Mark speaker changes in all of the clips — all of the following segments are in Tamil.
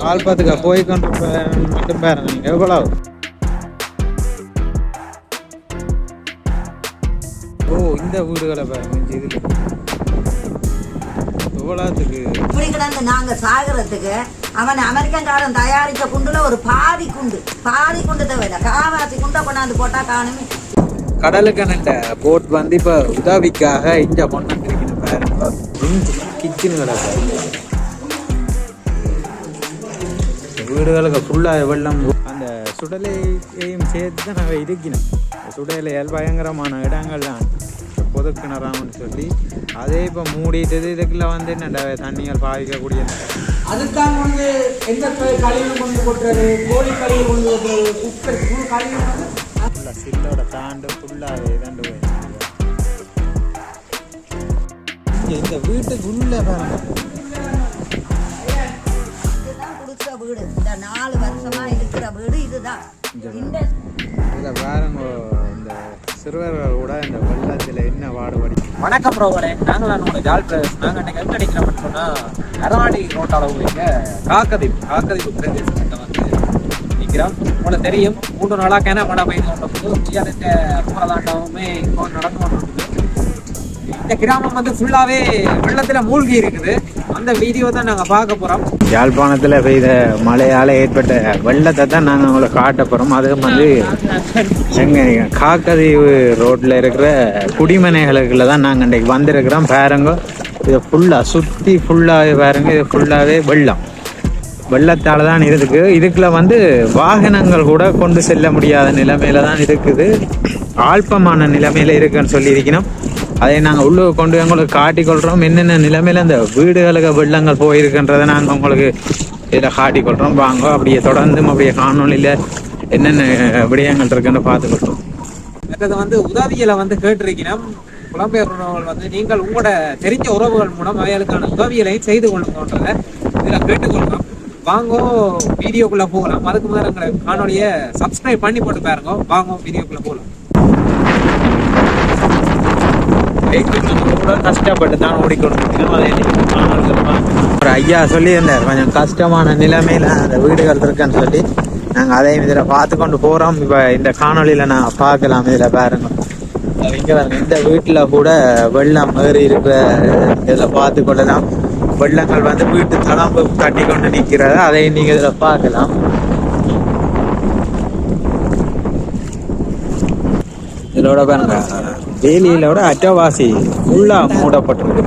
Speaker 1: ஆல்பத்துக்கு போய் கொண்டு மட்டும் பாருங்க நீங்கள் எவ்வளவு. ஓ இந்த வீடுகளை பாருங்க இதில் எவ்வளோத்துக்கு
Speaker 2: இப்படி கிடந்து நாங்க சாகிறதுக்கு அவன் அமெரிக்கன்காரன் தயாரித்த குண்டுல ஒரு பாதி குண்டு தேவையில்லை. காவாசி குண்டை கொண்டாந்து போட்டா காணுமே.
Speaker 1: கடலுக்கண்ட போட் வந்து இப்போ உதவிக்காக இங்கே கொண்டாந்துருக்கணும் பாருங்க. கிச்சனுகளை வீடுகளுக்கு ஃபுல்லாக வெள்ளம் அந்த சுடலையையும் சேர்த்து தான் நாங்கள் இருக்கணும். சுடலையால் பயங்கரமான இடங்கள்லாம் பொது கிணறாமன்னு சொல்லி அதே இப்போ மூடிட்டது. இதுக்குள்ள வந்து என்ன தண்ணிகள் பாதிக்கக்கூடிய
Speaker 3: அதுக்காக வந்து எந்த கழிவு கொண்டு கொட்டுறது, கோழி கழிவு கொண்டு கொட்டுறது, குக்கர் கழிவு
Speaker 1: ஃபுல்லாக சில்லோட தாண்டு ஃபுல்லாகவே தாண்டு போய் இந்த வீட்டுக்கு உள்ள பாருங்க.
Speaker 2: வீடு இந்த 4 வருஷமா இருக்கிற வீடு இதுதான்.
Speaker 1: இதில் பாருங்க இந்த சிறுவர்கள் கூட இந்த வெள்ளத்தில் என்ன பாடுபடி.
Speaker 3: வணக்கம் ப்ரோவரே, நாங்கள் உங்களோட ஜால் பிரதேஷ். நாங்கள் அன்றைக்கி எங்கே அடிக்கிறோம்னு சொன்னால் அரவாடி ரோட் அளவு இங்கே காக்கதீவு பிரதேசத்தை வந்து நிற்கிறோம். உங்களுக்கு தெரியும் 3 நாளாக கேனா மழை பெய்து கொண்ட போது இயற்கை போராட்டமுமே இப்போ நடந்து கொண்டிருக்குது. இந்த கிராமம் வந்து ஃபுல்லாகவே வெள்ளத்தில் மூழ்கி இருக்குது. அந்த வீடியோ தான் நாங்கள் பார்க்க போகிறோம்.
Speaker 1: யாழ்ப்பாணத்தில் பெய்த மழையால் ஏற்பட்ட வெள்ளத்தை தான் நாங்கள் உங்களை காட்ட போகிறோம். அதுவும் வந்து எங்கள் காக்கதீவு ரோட்டில் இருக்கிற குடிமனைகளுக்குள்ள தான் நாங்கள் இன்றைக்கு வந்திருக்கிறோம். பாருங்க இதை ஃபுல்லாக சுற்றி ஃபுல்லாகவே பாருங்க. இது ஃபுல்லாகவே வெள்ளத்தால் தான் இருக்குது. இதுக்குள்ள வந்து வாகனங்கள் கூட கொண்டு செல்ல முடியாத நிலைமையில தான் இருக்குது. ஆழ்பமான நிலைமையில இருக்குன்னு சொல்லியிருக்கணும். அதை நாங்கள் உள்ளே கொண்டு உங்களுக்கு காட்டிக்கொள்கிறோம். என்னென்ன நிலைமையில் அந்த வீடுகளுக்கு வெள்ளங்கள் போயிருக்குன்றதை நாங்கள் உங்களுக்கு இதில் காட்டிக்கொள்கிறோம். வாங்க அப்படியே தொடர்ந்தும் அப்படியே காணொலியில் என்னென்ன விடயங்கள் இருக்குன்னு பார்த்துக்கிட்டோம்.
Speaker 3: மற்றது வந்து உதவிகளை வந்து கேட்டிருக்கிறோம். புலம்பெயர் உறவுகள் வந்து நீங்கள் உங்களோட தெரிஞ்ச உறவுகள் மூலம் அவைகளுக்கான உதவிகளையும் செய்து கொள்ளுங்கன்றதை இதில் கேட்டுக்கொள்கிறோம். வாங்கோ வீடியோக்குள்ளே போகலாம். அதுக்கு முதல்ல எங்களை காணொலியை சப்ஸ்கிரைப் பண்ணி போட்டு பாருங்க. வாங்க வீடியோக்குள்ளே போகலாம்.
Speaker 1: கூட கஷ்டப்பட்டு தான் ஓடிக்கொண்டிருக்கோம். அதை ஒரு ஐயா சொல்லியிருந்தார் கொஞ்சம் கஷ்டமான நிலைமையில அந்த வீடுகள் இருக்குன்னு சொல்லி நாங்கள் அதையும் இதில் பார்த்து கொண்டு போகிறோம். இப்போ இந்த காணொலியில் நான் பார்க்கலாம். இதில் பாருங்க இங்கே பாருங்க இந்த வீட்டில் கூட வெள்ளம் ஏறி இருக்கிற இதில் பார்த்து கொள்ளலாம். வெள்ளங்கள் வந்து வீட்டு தளம்பு கட்டி கொண்டு நிற்கிறத அதையும் நீங்கள் இதில் பார்க்கலாம். இதோட பாருங்க வேலியிலோட அட்டவாசி ஃபுல்லா மூடப்பட்டிருக்கு.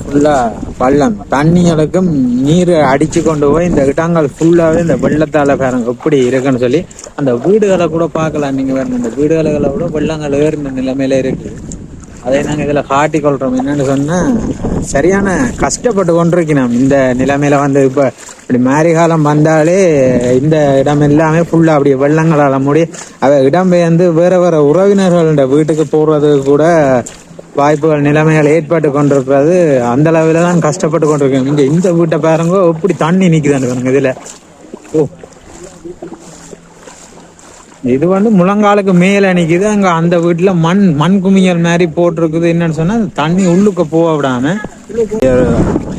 Speaker 1: ஃபுல்லா பள்ளம் தண்ணிகளுக்கும் நீர் அடிச்சு கொண்டு போய் இந்த இடங்கள் ஃபுல்லாவே இந்த வெள்ளத்தால பாருங்க எப்படி இருக்குன்னு சொல்லி அந்த வீடுகளை கூட பார்க்கலாம். நீங்க பாருங்க இந்த வீடுகளை கூட வெள்ளங்கள் ஏறின நிலைமையில இருக்கு. அதை நாங்கள் இதில் காட்டிக்கொள்கிறோம். என்னென்னு சொன்னால் சரியான கஷ்டப்பட்டு கொண்டிருக்கணும் இந்த நிலைமையில வந்து. இப்போ இப்படி மாரிகாலம் வந்தாலே இந்த இடம் எல்லாமே ஃபுல்லாக அப்படியே வெள்ளங்களால் மூடி இடம்பெயர்ந்து வேற உறவினர்களோட வீட்டுக்கு போடுறது கூட வாய்ப்புகள் நிலைமைகள் ஏற்பட்டு கொண்டிருக்கிறது. அந்த அளவில் தான் கஷ்டப்பட்டு கொண்டிருக்கோம். இங்கே இந்த வீட்டை பாருங்க எப்படி தண்ணி நிற்குதான்னு பாருங்க. இதில் இது வந்து முழங்காலுக்கு மேலே நிற்கிது. அங்கே அந்த வீட்டில் மண் குமியல் மாதிரி போட்டிருக்குது. என்னன்னு சொன்னால் தண்ணி உள்ளுக்கு போக விடாம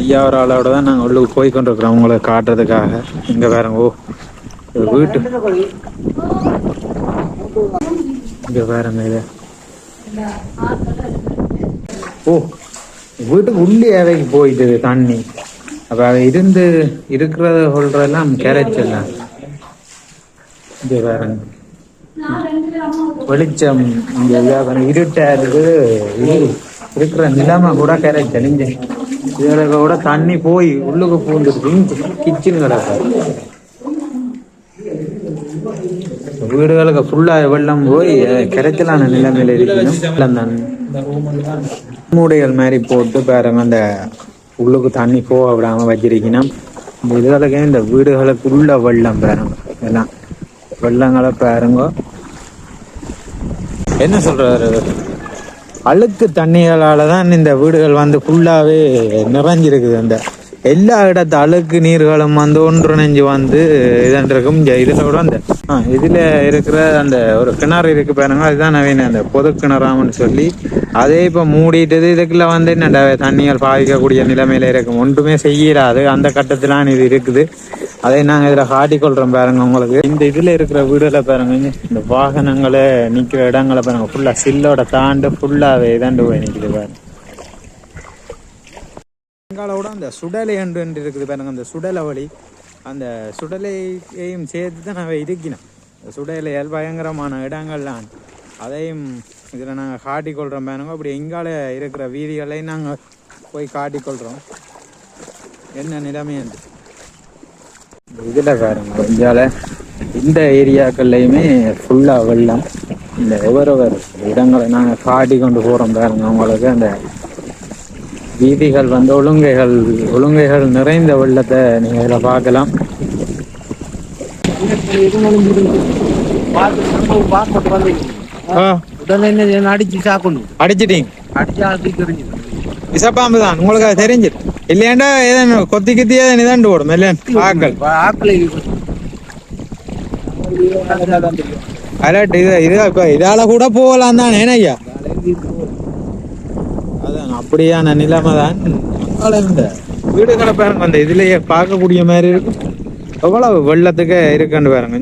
Speaker 1: ஐயா ஒரு ஆளோட தான் நாங்கள் உள்ளுக்கு போய் கொண்டிருக்கிறோம் உங்களை காட்டுறதுக்காக. இங்கே பாருங்க ஓ வீட்டு இங்கே பாருங்க இது ஓ வீட்டுக்கு உள்ளே அவைக்கு போயிட்டு தண்ணி. அப்போ அதை இருந்து இருக்கிறத சொல்றதெல்லாம் கரைச்சலாம். இங்கே பாருங்க வெளிச்சம் இங்க இருட்டா இருக்குது. இருக்கிற நிலைமை கூட கரை தெளிஞ்சு இதுல கூட தண்ணி போய் உள்ளுக்கு பூந்துருக்கு. கிச்சன் கிடக்கு வீடுகளுக்கு ஃபுல்லா வெள்ளம் போய் கிடைச்சலான நிலைமையில இருக்கணும். மூடைகள் மாதிரி போட்டு பாருங்க அந்த உள்ளுக்கு தண்ணி போக விடாம வச்சிருக்கணும். இந்த இதுகளுக்கு இந்த வீடுகளுக்குள்ள வெள்ளம் பாருங்க எல்லாம் வெள்ளங்களை பாருங்க. என்ன சொல்றாரு அழுக்கு தண்ணிகளால தான் இந்த வீடுகள் வந்து ஃபுல்லாவே நிறைஞ்சிருக்குது. அந்த எல்லா இடத்து அழுக்கு நீர்களும் வந்து ஒன்றிணைஞ்சு வந்து இதன்றிருக்கும். இதுல கூட அந்த இதுல இருக்கிற அந்த ஒரு கிணறு இருக்கு பாருங்க, அதுதான் நவீன அந்த பொது கிணறாமன்னு சொல்லி அதே இப்ப மூடிட்டது. இதுக்குள்ள வந்து என்ன தண்ணிகள் பாவிக்கக்கூடிய நிலைமையில இருக்கும், ஒன்றுமே செய்யலாது அந்த கட்டத்திலான் இது இருக்குது. அதை நாங்க இதுல காட்டிக்கொள்றோம் பாருங்க உங்களுக்கு. இந்த இதுல இருக்கிற வீடுல பாருங்க, இந்த வாகனங்களை நிக்கிற இடங்களை பாருங்க, ஃபுல்லா சில்லோட தாண்டு ஃபுல்லாவே இதாண்டு போய் நிக்குது பாருங்க. பெங்காலோட அந்த சுடலை என்று இருக்குது பாருங்க, அந்த சுடலை வழி அந்த சுடலையையும் சேர்த்து தான் நாங்கள் இருக்கணும். சுடலையால் பயங்கரமான இடங்கள்லாம் அதையும் இதில் நாங்கள் காட்டிக்கொள்கிறோம் பாருங்க. அப்படி எங்கால இருக்கிற வீதிகளையும் நாங்கள் போய் காட்டிக்கொள்கிறோம் என்ன நிலைமைன்னு. இதில் பாருங்க இந்தியாவில் இந்த ஏரியாக்கள்லையுமே ஃபுல்லாக வெள்ளம். இந்த ஒவ்வொரு இடங்களை நாங்கள் காட்டி கொண்டு போகிறோம் பாருங்க உங்களுக்கு. அந்த வீதிகள் வந்து ஒழுங்கைகள் நிறைந்த வெள்ளத்தை நீங்க இதுல பார்க்கலாம். அடிச்சிட்டீங்க, விசப்பாம்பு தான் உங்களுக்கு அது தெரிஞ்சிரு இல்லையாண்டா ஏதோ கொத்தி கித்தி ஏதோ இதாண்டு போடும் ஆக்கள் அலர்ட். இது இப்ப இதால கூட போகலாம் தான் ஐயா. அதான் அப்படியான நிலைமை தான். இந்த வீடுகளை பாருங்க, அந்த இதுலயே பார்க்கக்கூடிய மாதிரி இருக்கும். எவ்வளவு வெள்ளத்துக்கு இருக்குன்னு பாருங்க.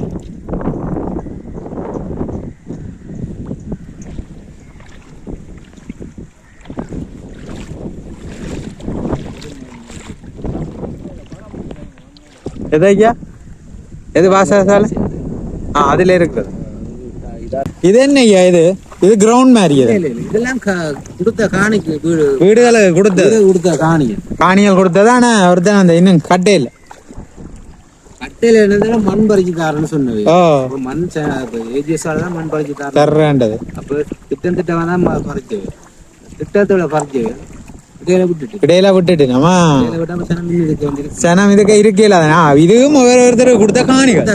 Speaker 1: எதையா எது வாசால அதுல இருக்குது. இது என்னய்யா இது கிரவுண்ட் மாதிரி
Speaker 3: இதெல்லாம் கொடுத்த காணிக்கு
Speaker 1: வீடுகளை
Speaker 3: கொடுத்த
Speaker 1: காணிகள் கொடுத்தது. ஆனா ஒருத்தன் அந்த இன்னும் கட்டையில
Speaker 3: என்னது மண் பறிச்சு தாருன்னு சொன்னது. மண் ஏஜிஎஸ்ஆல தான் மண் பறிச்சு
Speaker 1: தர்றேன்றது.
Speaker 3: அப்ப திட்டமா தான் பறிச்சது, திட்டத்தோட பறிச்சது
Speaker 1: இடையில விட்டுட்டு நம்ம சனம் இதுக்கு இருக்கல. இதுவும் ஒருத்தர் கொடுத்த காணிகள்.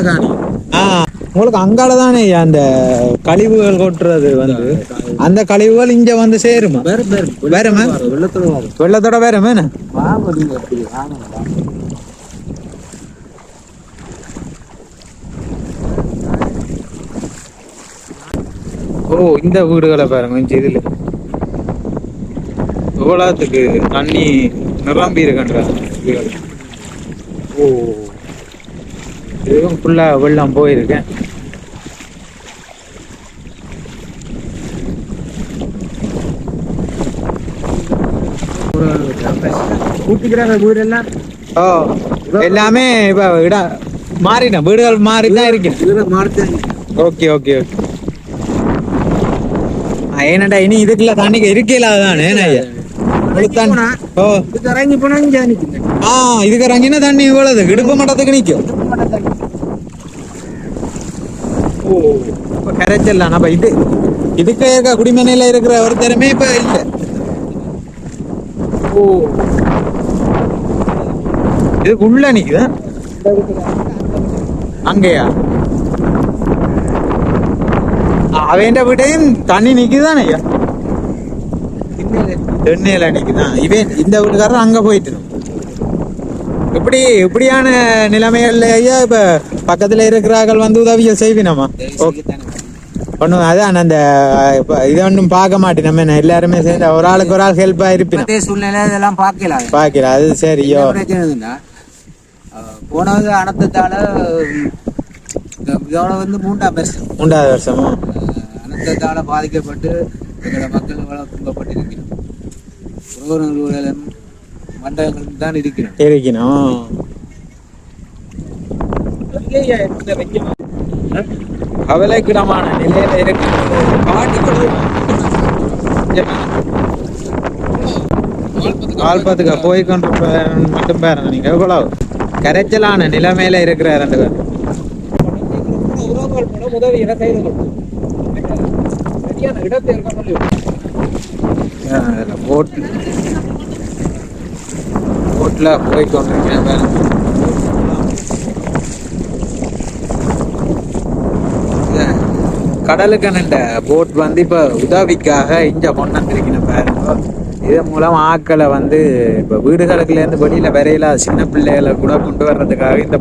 Speaker 1: உங்களுக்கு அங்காலதானே அந்த கழிவுகள் கொட்டுறது வந்து அந்த கழிவுகள் இங்க வந்து சேருமா? வேறமா வெள்ளத்தோட வேறமே. ஓ இந்த வீடுகளை பாருங்க, இதுல எவ்வளவுக்கு தண்ணி நிரம்பி இருக்கின்ற. ஓ இதுவும் ஃபுல்லா வெள்ளம் போயிருக்கேன். எல்லாமே இப்ப இடம் மாறின வீடுகள் மாறிதான் இருக்கு. Okay okay okay. ஏன்னாடா இனி இதுக்குள்ள தண்ணிக்கு இருக்கலாதானே இதுக்கு இறங்கினா தண்ணி இவ்வளவு இடுப்பு மட்டத்துக்கு நிக்கும். இப்ப கரைச்சல்லாம் நம்ம இதுக்கு இருக்க குடிமனையில இருக்கிற ஒரு திறமே இப்ப இல்ல. இதுக்கு உள்ள நிக்குதா அங்கயா? அவன் வீட்டையும் தண்ணி நிக்குதானே ஐயா? தென்னையில நிக்குதான். இவன் இந்த வீட்டுக்காரர் அங்க போயிட்டு இப்படியான நிலைமைகள்ல ஐயா இப்ப பக்கத்துல இருக்கிறார்கள் வந்து உதவியை செய்வினமா ஒண்ணும். அதான் அந்த இதை ஒன்றும் பார்க்க மாட்டேன். நம்ம எல்லாருமே சேர்ந்து ஒரு ஆளுக்கு ஒரு ஆள் ஹெல்ப்பா இருப்பேன்.
Speaker 3: சூழ்நிலை இதெல்லாம்
Speaker 1: பாக்கல அது சரியோ.
Speaker 3: போனது அனர்த்தத்தால வந்து
Speaker 1: மூன்றாவது வருஷமா
Speaker 3: அனர்த்தத்தால பாதிக்கப்பட்டு எங்களோட மக்கள் துன்பப்பட்டிருக்கிறோம். மண்டலங்கள் தான்
Speaker 1: இருக்கணும். கவலைக்கிடமான நிலையில இருக்கு. கால்பத்துக்கு போய் கொண்டு மட்டும் பாருங்க நீங்க எவ்வளவு கரைச்சலான நிலைமையில இருக்கிற 2 பேர். போட்ல போய் கொண்டிருக்கேன். கடலுக்கு போட் வந்து இப்ப உதவிக்காக இங்க கொண்டு வந்திருக்கணும் பாருங்க. இதன் மூலம் ஆக்களை வந்து இப்போ வீடுகளுக்குலேருந்து வெளியில் வரையில சின்ன பிள்ளைகளை கூட கொண்டு வர்றதுக்காக இந்த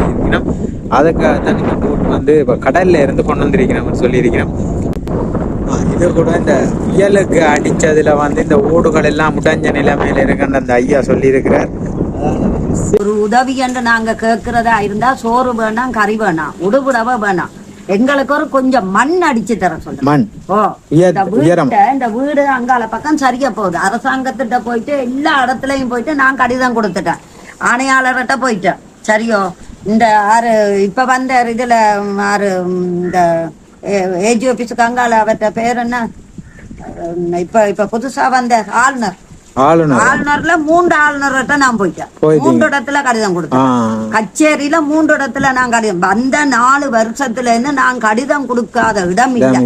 Speaker 1: இருக்கணும். அதுக்காக தான் இந்த போட் வந்து இப்போ கடல்ல இருந்து கொண்டு வந்திருக்கிறோம்னு சொல்லியிருக்கிறோம். இது கூட இந்த புயலுக்கு அடிச்சதுல வந்து இந்த ஓடுகள் எல்லாம் முடஞ்ச நிலைமையில இருக்குன்னு அந்த ஐயா சொல்லியிருக்கிறார்.
Speaker 2: ஒரு உதவி என்று நாங்க கேட்கிறதா இருந்தா சோறு வேணாம், கறி வேணாம், உடுபுடவை வேணாம், எங்களுக்கு ஒரு கொஞ்சம் மண் அடிச்சு தர சொல்லுங்க.
Speaker 1: மண்
Speaker 2: இந்த வீடு அங்கால பக்கம் சரியா போகுது. அரசாங்கத்திட்ட போயிட்டு எல்லா இடத்துலயும் போயிட்டு நான் கடிதம் கொடுத்துட்டேன், ஆணையாளர்கிட்ட போயிட்டேன். சரியோ, இந்த ஆறு இப்ப வந்த இதுல ஆறு இந்த ஏஜி ஆபீஸுக்கு அங்கால அவர்கிட்ட பேர் என்ன, இப்ப புதுசா வந்த ஆளுநர்ல 3 ஆளுநர்கிட்ட நான் போயிட்டேன். 3 இடத்துல கடிதம் கொடுத்தேன். கச்சேரியில 3 இடத்துல நான் கடிதம், அந்த 4 வருஷத்துல இருந்து நான் கடிதம் கொடுக்காத இடம் இல்லை.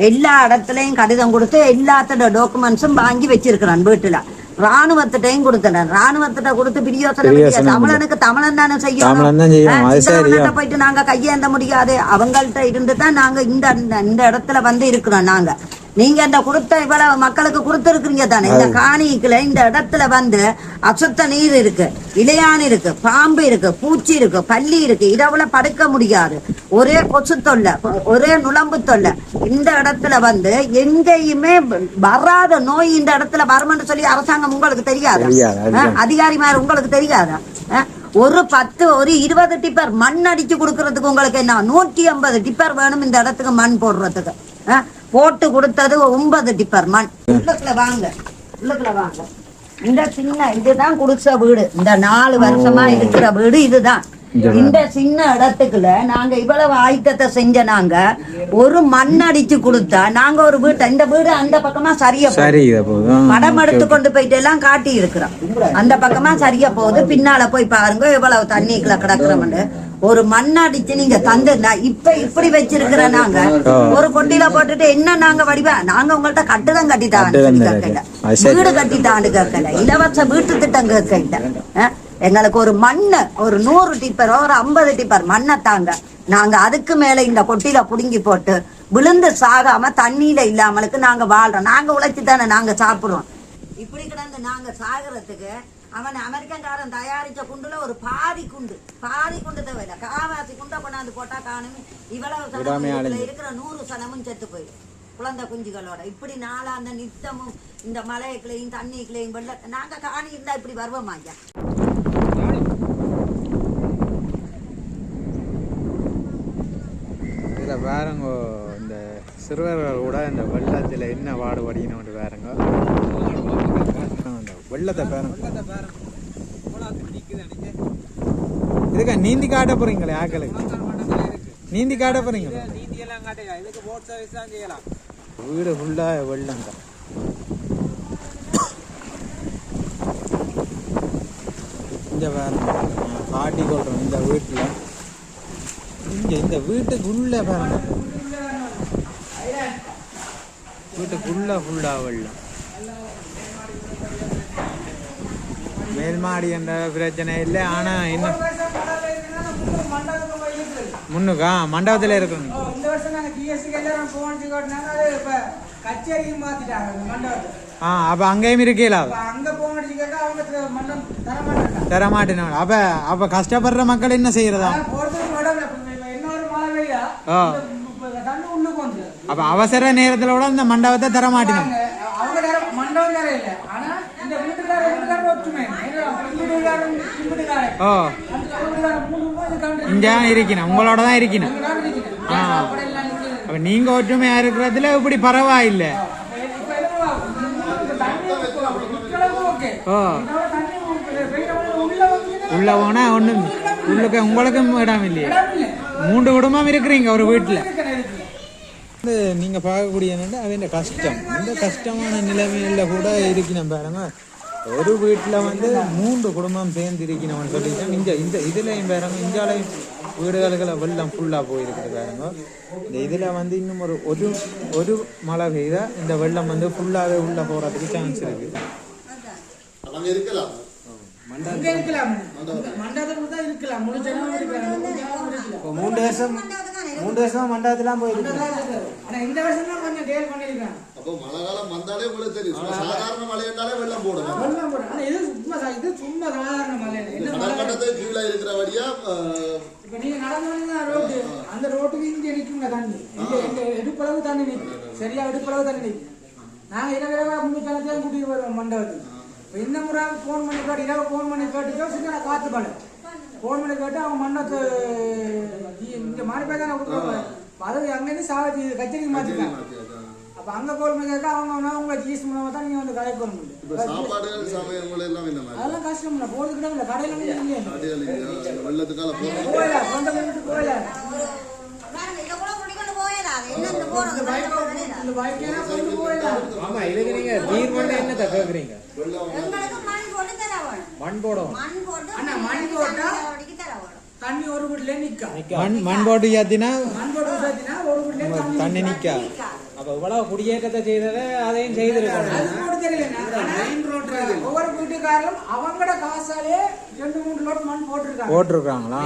Speaker 2: எல்லா இடத்துலயும் கடிதம் கொடுத்து எல்லாத்தோட டாக்குமெண்ட்ஸும் வாங்கி வச்சிருக்கிறேன் வீட்டுல. ராணுவத்திட்டையும் கொடுத்தேன். ராணுவத்திட்ட கொடுத்து பிரியோசனம் தமிழனுக்கு தமிழன் தானே செய்யணும். போயிட்டு நாங்க கையேந்த முடியாது. அவங்கள்ட்ட இருந்து தான் நாங்க இந்த இடத்துல வந்து இருக்கிறோம். நாங்க நீங்க இந்த கொடுத்த இவ்வளவு மக்களுக்கு கொடுத்துருக்கீங்க தானே. இந்த காணிக்குள்ள இந்த இடத்துல வந்து அசுத்த நீர் இருக்கு, இலையான் இருக்கு, பாம்பு இருக்கு, பூச்சி இருக்கு, பல்லி இருக்கு. இரவுல படுக்க முடியாது, ஒரே கொசு தொல்லை, ஒரே நுழம்பு தொல்லை. இந்த இடத்துல வந்து எங்கேயுமே வராத நோய் இந்த இடத்துல வரும்னு சொல்லி அரசாங்கம் உங்களுக்கு தெரியாதா? அதிகாரிமார் உங்களுக்கு தெரியாதா? ஒரு 20 டிப்பர் மண் அடிச்சு கொடுக்கறதுக்கு உங்களுக்கு என்ன 150 டிப்பர் வேணும் இந்த இடத்துக்கு மண் போடுறதுக்கு. போட்டு கொடுத்தது 9 டிப்பர் மண். உள்ளுக்குள்ள வாங்க. இந்த சின்ன இதுதான் குடிசை வீடு. இந்த 4 வருஷமா இருக்கிற வீடு இதுதான். இந்த சின்ன இடத்துக்குள்ள நாங்க இவ்வளவு ஆயத்தத்தை செஞ்ச நாங்க ஒரு மண் அடிச்சு கொடுத்தா நாங்க ஒரு வீட்டை, இந்த வீடு அந்த பக்கமா சரியா படம் எடுத்து கொண்டு போயிட்டு எல்லாம் காட்டி இருக்கிறோம். அந்த பக்கமா சரியா போகுது. பின்னால போய் பாருங்க எவ்வளவு தண்ணிக்குள்ள கிடக்குறோம்னு. ஒரு மண் அடிச்சு நீங்க தந்துருந்தா இப்ப இப்படி வச்சிருக்கிற நாங்க ஒரு கொட்டில போட்டுட்டு என்ன நாங்க வடிவா நாங்க உங்கள்ட்ட கட்டுதான் கட்டிட்டான்னு கேட்கல, வீடு கட்டிட்டான்னு கேட்கல, இலவச வீட்டு திட்டம் கேட்கல. எங்களுக்கு ஒரு மண்ணு ஒரு 100 டிப்பர் ஒரு 50 டிப்பர் மண்ணை தாங்க. நாங்க அதுக்கு மேல இந்த கொட்டில புடுங்கி போட்டு விழுந்து சாகாம தண்ணியில இல்லாமலுக்கு நாங்க வாழ்றோம். நாங்க உழைச்சி தானே நாங்க சாப்பிடுறோம். இப்படி கிடந்து நாங்க சாகுறதுக்கு அவன் அமெரிக்கன்காரன் தயாரிச்ச குண்டுல ஒரு பாதி குண்டு தேவையில்ல, காவாசி குண்டை கொண்டாந்து போட்டா காணுமே இவ்வளவு இருக்கிற 100 சனமும் செத்து போயிடும் குழந்தை குஞ்சுகளோட. இப்படி நாளாந்த நித்தமும் இந்த மலைக்குள்ளையும் தண்ணிக்குள்ளையும் வெள்ள நாங்க காணி இருந்தா இப்படி வருவோம் ஐயா.
Speaker 1: இதுல பாருங்க இந்த சிறுவர்கள் கூட இந்த வெள்ளத்துல என்ன பாடுபடின்னு பாருங்க. வெள்ளத்தை பாருங்க. இதுக்கா நீந்தி காட்ட போறீங்களே ஆக்களுக்கு? நீந்தி காட்ட போறீங்களா? வீடு ஃபுல்லா வெள்ளம் தான். இங்க பாருங்க காட்டி கொள்றோம் இந்த வீட்டுல. இங்க இந்த வீட்டுக்குள்ள பாருங்க, வீட்டுக்குள்ள ஃபுல்லா வெள்ளம். மேல்மாடி என்ற பிரச்சனை இல்லை. ஆனா இன்னும் முன்னுக்கா மண்டபத்துல இருக்கணும். அப்ப அங்கேயும் இருக்கீங்களா? தரமாட்டேன். அப்ப கஷ்டப்படுற மக்கள் என்ன செய்யறதா? அப்ப அவசர நேரத்துல கூட இந்த மண்டபத்தை தரமாட்டேன். இங்க இருக்கணும், உங்களோட தான் இருக்கணும். அப்ப நீங்க ஒற்றுமையா இருக்கிறதுல இப்படி பரவாயில்லை. உள்ள போனா ஒண்ணும் உள்ளுக்கு உங்களுக்கும் இடம் இல்லையே. 3 குடும்பம் இருக்கிறீங்க ஒரு வீட்டுல. நீங்க பார்க்கக்கூடிய அது கஷ்டம். இந்த கஷ்டமான நிலைமையில கூட இருக்கணும் பாருங்க. ஒரு வீட்டுல வந்து 3 குடும்பம் சேர்ந்து இருக்கணும்னு சொல்லிட்டு இந்த இதுலயும் பாருங்க, இந்தியாலையும் வீடுகளுக்குள்ள வெள்ளம் ஃபுல்லா போயிருக்குது பாருங்க. இந்த இதுல வந்து இன்னும் ஒரு மழை பெய்தா இந்த வெள்ளம் வந்து ஃபுல்லாவே உள்ள போறதுக்கு சான்ஸ் இருக்கு. 3 வருஷம் மண்டபத்திலாம் போயிருக்கு.
Speaker 4: அப்போ மழை காலம் வந்தாலே உங்களுக்கு தெரியும். சும்மா சாதாரண மழை என்றாலே வெள்ளம் போடுங்க. கடற்கட்டத்துக்கு கீழே இருக்கிற வழியா
Speaker 5: இப்ப நீங்க நடந்து ரோட்டு அந்த ரோட்டுக்கு இங்க நிக்குங்க தண்ணி. இந்த எடுப்பளவு தண்ணி நிற்கும். சரியா எடுப்பளவு தண்ணி நிற்கும். நாங்க இரவு முன்னுக்காலத்தையும் கூட்டிட்டு வருவோம் மண்டபத்துக்கு. இந்த முறை போன் பண்ணி கேட்டு இரவு போன் பண்ணி கேட்டுட்டோ சின்ன காத்து பண்ண போன் பண்ணி கேட்டு அவங்க மண்டபத்தை இங்க மாறி போய் தானே கொடுக்குறாங்க. அது அங்கேருந்து சாவச்சி கச்சேரிக்கு மாத்திருக்காங்க. அப்ப அங்க கோல் கேட்க அவங்க உங்களை ஜீஸ் மூலமா தான் நீங்க வந்து கடைக்கு வர முடியும்.
Speaker 4: சாப்பாடுகள் சமையல் எல்லாம் இந்த மாதிரி
Speaker 5: அதெல்லாம் கஷ்டம் இல்லை. போறதுக்கிட்ட இல்லை கடையில
Speaker 4: வெள்ளத்துக்கால
Speaker 5: போகல சொந்த வீட்டுக்கு போகல
Speaker 3: ஆமா இதுக்கு நீங்க தீர்மானம் என்ன கேக்குறீங்க? மண் போடும்.
Speaker 5: அண்ணா மண் போட்டா தண்ணி ஒரு வீட்டுல நிக்க
Speaker 1: மண் போட்டு ஏத்தினா
Speaker 5: மண் போட்டு ஊத்தாத்தினா ஒரு வீட்டுல
Speaker 1: தண்ணி நிக்கா.
Speaker 3: அப்ப இவ்வளவு குடியேற்றத்தை செய்ததை அதையும் செய்திருக்காங்க.
Speaker 5: அது கூட தெரியல. ஒவ்வொரு வீட்டுக்காரரும் அவங்களோட காசாலே 2-3 லோட் மண்
Speaker 1: போட்டிருக்காங்களா?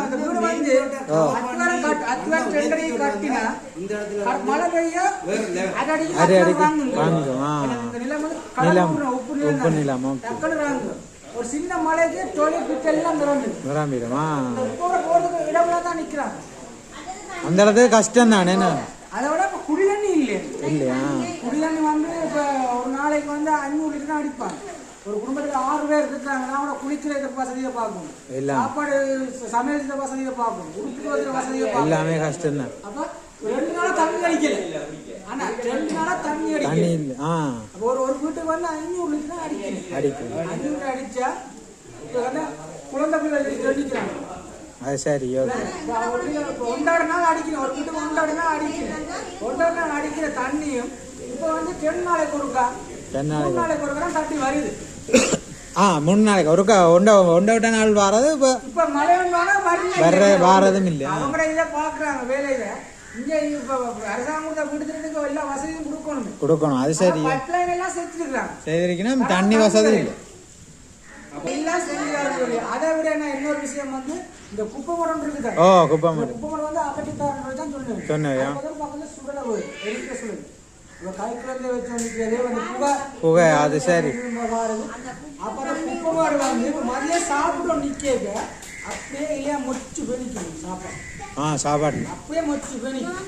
Speaker 5: அந்த வீடு வந்து அத்துவாரம் டெண்டரை கட்டினா மழை பெய்ய
Speaker 1: அடி நிலம் உப்பு நிலம்
Speaker 5: டக்குனு வாங்கும். ஒரு சின்ன மலைக்கு தொழில் பிட்டு எல்லாம்
Speaker 1: நிரம்பிடுமா?
Speaker 5: போறதுக்கு இடம்ல தான் நிக்கிறாங்க.
Speaker 1: அந்த இடத்துக்கு கஷ்டம் தானே.
Speaker 5: அதை விட இப்ப குடிதண்ணி
Speaker 1: இல்லையா?
Speaker 5: குடிதண்ணி வந்து இப்ப ஒரு நாளைக்கு வந்து 500 லிட்டர் அடிப்பாங்க. ஒரு குடும்பத்துக்கு 6 பேர் இருக்காங்கன்னா கூட குளிக்கிற வசதியை பார்க்கணும், சாப்பாடு சமையல் வசதியை பார்க்கணும், உடுப்பு வசதியை பார்க்கணும்.
Speaker 1: எல்லாமே கஷ்டம் தான்.
Speaker 5: அப்ப 2 நாளா தண்ணி அடிக்கல. ஆனா 2 நாளா தண்ணி அடிக்கல. ஒரு வீட்டுக்கு வந்து 500 லிட்டர் அடிக்கணும். 500 அடிச்சா குழந்தை பிள்ளை அடிக்கிறாங்க.
Speaker 1: அது சரி.
Speaker 5: ஒன்றாடு நாள் அடிக்கணும். ஒரு வீட்டுக்கு 1 நாள் அடிக்கணும். 1 நாள் அடிக்கிற தண்ணியும் இப்ப வந்து 10 நாளைக்கு ஒருக்கா 3 நாளைக்கு ஒருக்கா தண்ணி வருது.
Speaker 1: 3 நாளைக்கு ஒருக்கா ஒன்றை நாள் வாரது.
Speaker 5: இப்ப மழை
Speaker 1: வாரதும் இல்ல.
Speaker 5: அவங்க இதை பாக்குறாங்க வேலையில. இங்க இப்ப அரசாங்கத்தை விடுதலுக்கு எல்லா வசதியும் கொடுக்கணும்.
Speaker 1: அது சரி.
Speaker 5: பைப்லைன் எல்லாம் செஞ்சிருக்காங்க.
Speaker 1: செய்திருக்கீங்கன்னா தண்ணி வசதி இல்லை.
Speaker 5: எல்லாம் செஞ்சுக்காரு. அதை விட இன்னொரு விஷயம் வந்து இந்த குப்பை மரம் இருக்குது.
Speaker 1: குப்பை மரம்
Speaker 5: வந்து அகற்றித்தாரன் தான்
Speaker 1: சொன்னேன்.
Speaker 5: பக்கத்துல சுடல எரிக்க சுடுது. கைக்குழந்தை வச்சு
Speaker 1: புகை. அது சரி.
Speaker 5: அப்ப அந்த குப்பை மாடு வந்து மதியம் சாப்பிடும் நிக்க அப்படியே இல்லையா மொச்சு பெணிக்கணும் சாப்பாடு.
Speaker 1: சாப்பாடு
Speaker 5: அப்படியே மொச்சு பெணிக்கும்.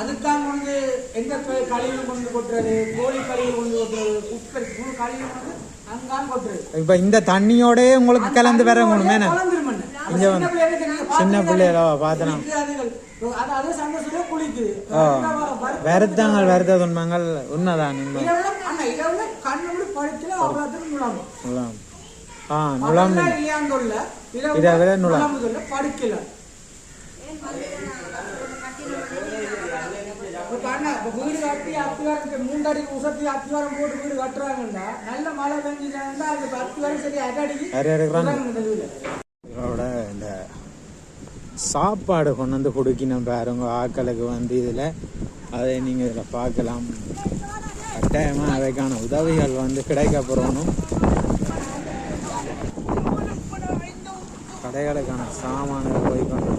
Speaker 5: அதுக்காக வந்து எந்த கழிவு கொண்டு கொட்டுறது, கோழி கழிவு கொண்டு கொட்டுறது, குப்பை கழிவு வந்து அங்கான் கொட்டுறது.
Speaker 1: இப்ப இந்த தண்ணியோட உங்களுக்கு கலந்து வர முடியுமே. இங்க வந்து சின்ன பிள்ளைகளோ பார்த்தனா
Speaker 5: அது சந்தோஷத்துல குளிக்குது.
Speaker 1: வருத்த துன்பங்கள் உண்மைதான்.
Speaker 5: கண்ணு படுக்கல அவ்வளவு
Speaker 1: நுழம்பு இதை விட நுழம்பு
Speaker 5: படுக்கல. வீடு கட்டி அத்திவாரம் 3 அடி உசத்தி அத்திவாரம் போட்டு வீடு கட்டுறாங்கன்னா நல்ல மழை பெஞ்சுட்டாங்கன்னா அது 10 வரை சரி
Speaker 1: இதோட இந்த சாப்பாடு கொண்டு வந்து கொடுக்கணும் பாருங்க ஆக்களுக்கு வந்து இதில். அதை நீங்கள் இதில் பார்க்கலாம். கட்டாயமாக அதுக்கான உதவிகள் வந்து கிடைக்கப்படணும். கடைகளுக்கான சாமான்கள் போய் கொண்டு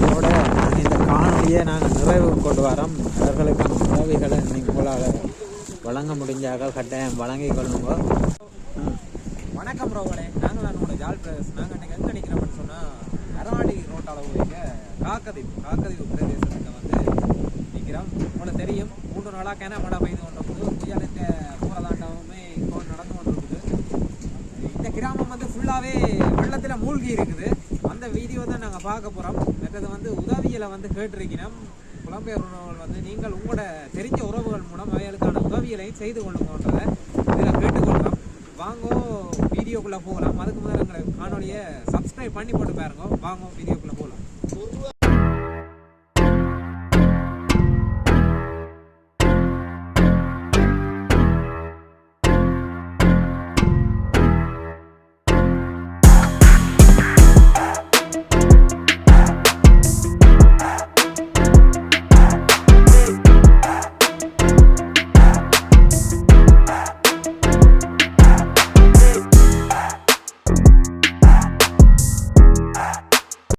Speaker 1: இதோட நாங்கள் இந்த காணொலியை நாங்கள் நிறைவு கொண்டு வரோம். அவர்களுக்கான உதவிகளை உங்களால் வழங்க முடிஞ்சாக கட்டாயம் வழங்கி கொள்ளுங்க.
Speaker 3: வணக்கம் ரோவலே, நாங்கள் உங்களோட ஜால் பிரதர்ஸ். நாங்கள் அன்றைக்கி எங்கே நிற்கிறோம்னு சொன்னால் அரணாடி ரோட்டால் போய்க்க காக்கதீவு பிரதேசத்தில் வந்து நிற்கிறோம். உங்களுக்கு தெரியும் 3 நாளாக கேன மழை பெய்து கொண்டிருக்குது. புயலுக்க போகிறதாண்டாவுமே இப்போ நடந்து கொண்டிருக்குது. இந்த கிராமம் வந்து ஃபுல்லாகவே வெள்ளத்தில் மூழ்கி இருக்குது. அந்த வீடியோ தான் நாங்கள் பார்க்க போகிறோம். மற்றது வந்து உதவியில் வந்து கேட்டிருக்கிறோம். புலம்பெயர் உறவுகள் வந்து நீங்கள் உங்களோட தெரிஞ்ச உறவுகள் மூலம் அவைகளுக்கான உதவிகளையும் செய்து கொள்ளுங்கன்றதை இதில் கேட்டுக்கொள்கிறோம். வாங்கோ வீடியோக்குள்ளே போகலாம். அதுக்கு முதல்ல எங்களை காணொலியை சப்ஸ்கிரைப் பண்ணி போட்டு பாருங்க. வாங்க வீடியோக்குள்ளே போகலாம்.